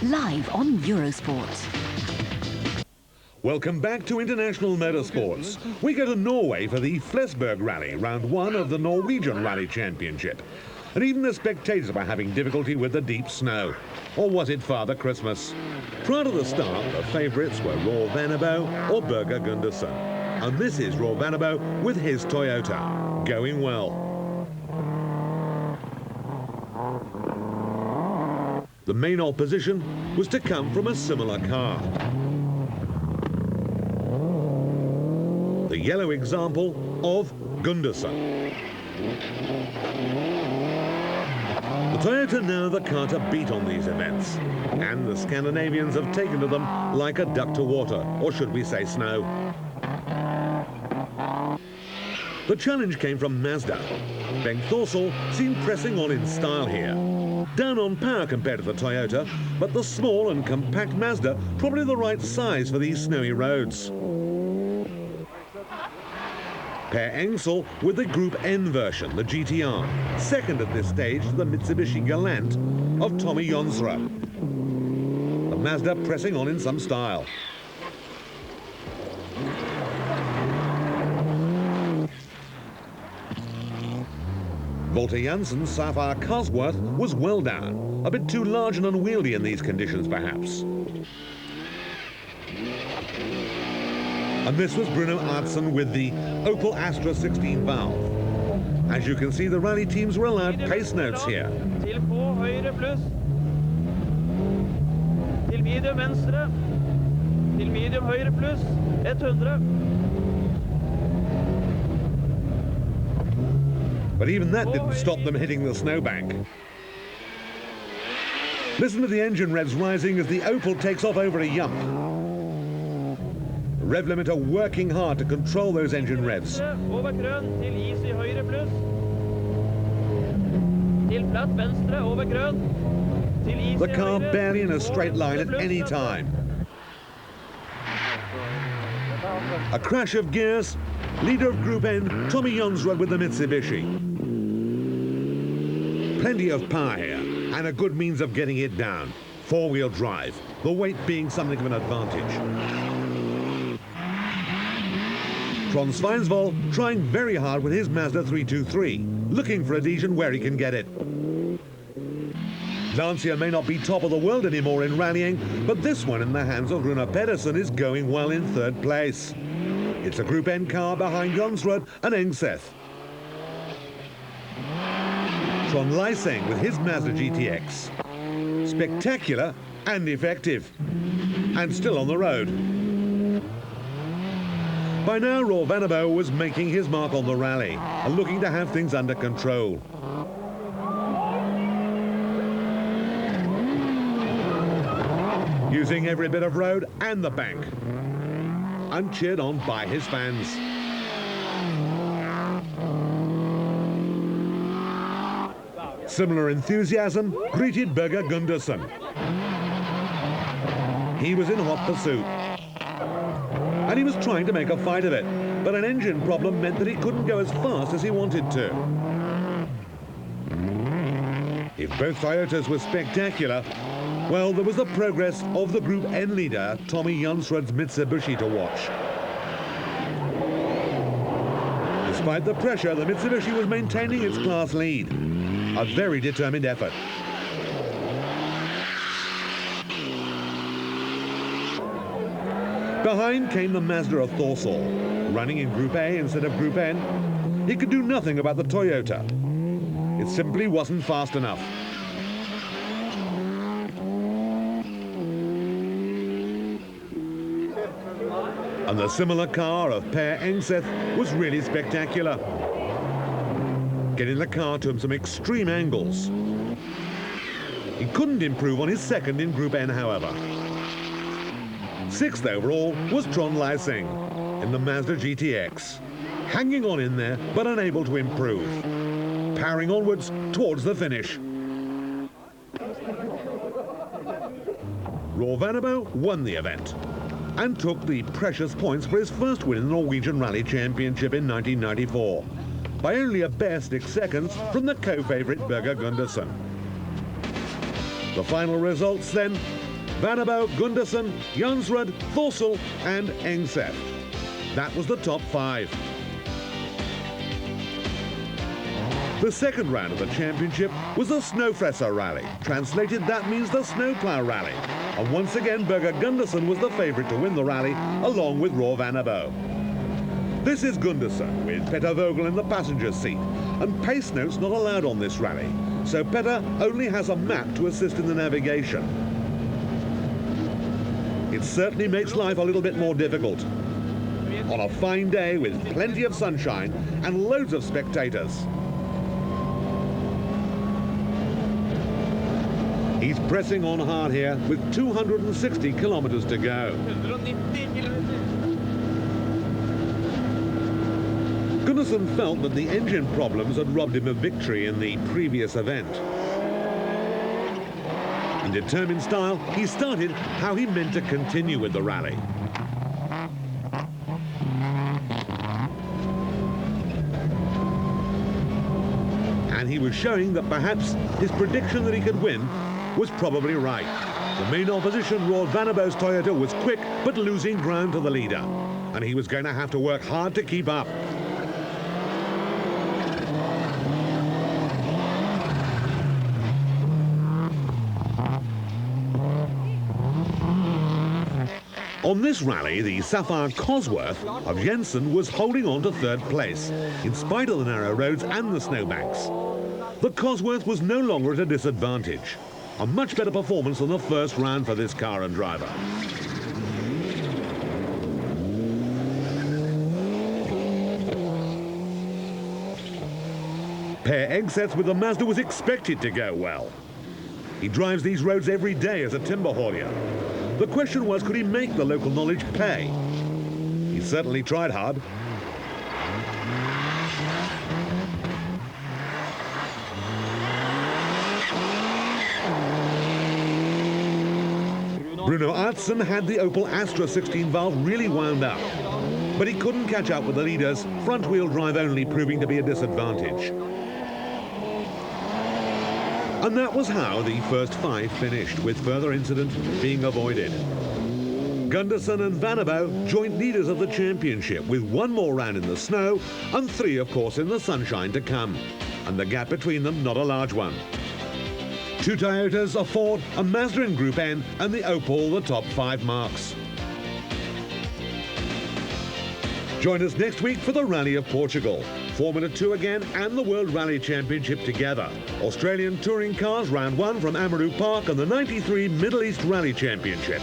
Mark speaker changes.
Speaker 1: live on Eurosport.
Speaker 2: Welcome back to International Motorsports. We go to Norway for the Flesberg Rally, round one of the Norwegian Rally Championship. And even the spectators were having difficulty with the deep snow. Or was it Father Christmas? Prior to the start, the favourites were Roar Vannebo or Berger Gundersen. And this is Roar Vannebo with his Toyota. Going well. The main opposition was to come from a similar car. The yellow example of Gundersen. The Toyota now the car to beat on these events, and the Scandinavians have taken to them like a duck to water, or should we say snow. The challenge came from Mazda. Bengt Thorsel seemed pressing on in style here. Down on power compared to the Toyota, but the small and compact Mazda probably the right size for these snowy roads. Per Engsel with the Group N version, the GTR, second at this stage to the Mitsubishi Galant of Tommy Jonsrud. The Mazda pressing on in some style. Walter Janssen's Sapphire Cosworth was well down, a bit too large and unwieldy in these conditions perhaps. And this was Bruno Artsen with the Opel Astra 16 valve. As you can see, the rally teams were allowed pace notes here.
Speaker 3: Til på høyre pluss. Til medium venstre. Til medium høyre pluss. 100.
Speaker 2: But even that didn't stop them hitting the snowbank. Listen to the engine revs rising as the Opel takes off over a jump. The rev limiter working hard to control those engine revs.
Speaker 3: Over grønn til is I høyre pluss. Til platt venstre over grønn. Til is
Speaker 2: The car barely in a straight line at any time. A crash of gears. Leader of Group N, Tommy Jonsrud with the Mitsubishi. Plenty of power here, and a good means of getting it down. Four-wheel drive, the weight being something of an advantage. Trond Sveinsvold trying very hard with his Mazda 323, looking for adhesion where he can get it. Lancia may not be top of the world anymore in rallying, but this one in the hands of Rune Pedersen is going well in third place. It's a Group N car behind Jonsrud and Engseth. Trond Lysing with his Mazda GTX. Spectacular and effective. And still on the road. By now, Roar Vannebo was making his mark on the rally and looking to have things under control. Using every bit of road and the bank. And cheered on by his fans. Similar enthusiasm greeted Berger Gundersen. He was in hot pursuit. And he was trying to make a fight of it, but an engine problem meant that he couldn't go as fast as he wanted to. If both Toyotas were spectacular, well, there was the progress of the Group N leader, Tommy Jonsrud's Mitsubishi, to watch. Despite the pressure, the Mitsubishi was maintaining its class lead. A very determined effort. Behind came the Mazda of Thorsel, running in Group A instead of Group N. He could do nothing about the Toyota. It simply wasn't fast enough. And the similar car of Per Engseth was really spectacular. Getting the car to some extreme angles. He couldn't improve on his second in Group N, however. Sixth overall was Trond Lysing in the Mazda GTX. Hanging on in there, but unable to improve. Powering onwards towards the finish. Roar Vannebo won the event and took the precious points for his first win in the Norwegian Rally Championship in 1994, by only a bare 6 seconds from the co-favourite Berger Gundersen. The final results then, Vanabo, Gundersen, Jansrud, Thorsel and Engseth. That was the top 5. The second round of the championship was the Snofresser rally. Translated, that means the snowplow rally. And once again, Berger Gundersen was the favourite to win the rally, along with Roar Vanabo. This is Gundersen, with Petter Vogel in the passenger seat. And pace notes not allowed on this rally, so Petter only has a map to assist in the navigation. It certainly makes life a little bit more difficult on a fine day with plenty of sunshine and loads of spectators. He's pressing on hard here with 260 kilometers to go.
Speaker 3: 190 kilometer.
Speaker 2: Gundersen felt that the engine problems had robbed him of victory in the previous event. In determined style, he started how he meant to continue with the rally. And he was showing that perhaps his prediction that he could win was probably right. The main opposition, Roar Vanabo's Toyota, was quick but losing ground to the leader, and he was going to have to work hard to keep up. On this rally, the Sapphire Cosworth of Jensen was holding on to third place, in spite of the narrow roads and the snowbanks. The Cosworth was no longer at a disadvantage. A much better performance than the first round for this car and driver. Per Engseth with the Mazda was expected to go well. He drives these roads every day as a timber haulier. The question was, could he make the local knowledge pay? He certainly tried hard. Bruno Artsen had the Opel Astra 16 valve really wound up, but he couldn't catch up with the leaders, front-wheel drive only proving to be a disadvantage. And that was how the first 5 finished, with further incident being avoided. Gundersen and Vanabo joint leaders of the championship, with 1 more round in the snow and 3, of course, in the sunshine to come, and the gap between them not a large one. 2 Toyotas, a Ford, a Mazda in Group N, and the Opel the top 5 marks. Join us next week for the Rally of Portugal. Formula 2 again and the World Rally Championship together. Australian Touring Cars Round 1 from Amaru Park and the '93 Middle East Rally Championship.